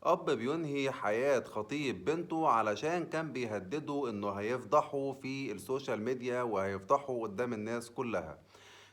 أب بينهي حياة خطيب بنته علشان كان بيهدده إنه هيفضحه في السوشيال ميديا وهيفضحه قدام الناس كلها.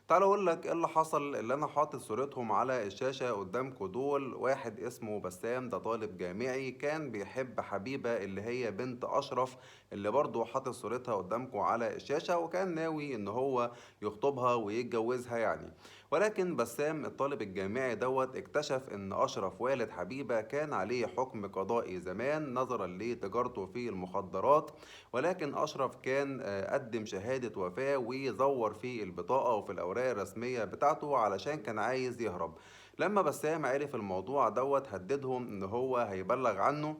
تعال أقول لك إيه اللي حصل. اللي أنا حاطط صورتهم على الشاشة قدامكم دول واحد اسمه بسام، ده طالب جامعي كان بيحب حبيبة اللي هي بنت أشرف، اللي برضه حاطط صورتها قدامكم على الشاشة، وكان ناوي إن هو يخطبها ويتجوزها يعني. ولكن بسام الطالب الجامعي دوت اكتشف إن أشرف والد حبيبة كان عليه حكم قضائي زمان نظرا لتجارته في المخدرات. ولكن أشرف كان قدم شهادة وفاة وزور في البطاقة وفي الأوراق الرسمية بتاعته علشان كان عايز يهرب. لما بسام عرف الموضوع دوت هددهم إن هو هيبلغ عنه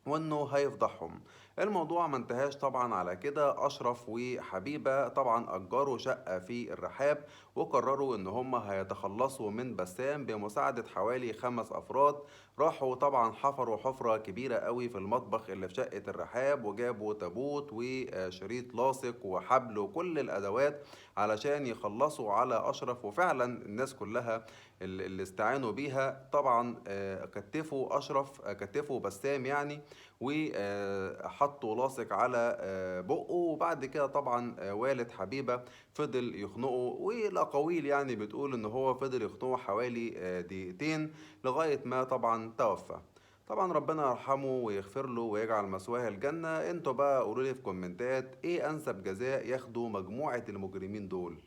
وانه هيفضحهم. الموضوع ما انتهاش طبعا على كده. اشرف وحبيبة طبعا اجروا شقة في الرحاب، وقرروا ان هم هيتخلصوا من بسام بمساعدة حوالي 5 افراد. راحوا طبعا حفروا حفرة كبيرة قوي في المطبخ اللي في شقة الرحاب، وجابوا تابوت وشريط لاصق وحبل وكل الادوات علشان يخلصوا على اشرف. وفعلا الناس كلها اللي استعانوا بيها طبعا كتفوا اشرف، كتفوا بسام يعني، وحطوا لاصق على بقه. وبعد كده طبعا والد حبيبة فضل يخنقه، والأقاويل يعني بتقول إن هو فضل يخنقه حوالي دقيقتين لغاية ما طبعا توفى. طبعا ربنا يرحمه ويغفر له ويجعل مثواه الجنة. انتوا بقى قولوا لي في كومنتات ايه انسب جزاء ياخدوا مجموعة المجرمين دول.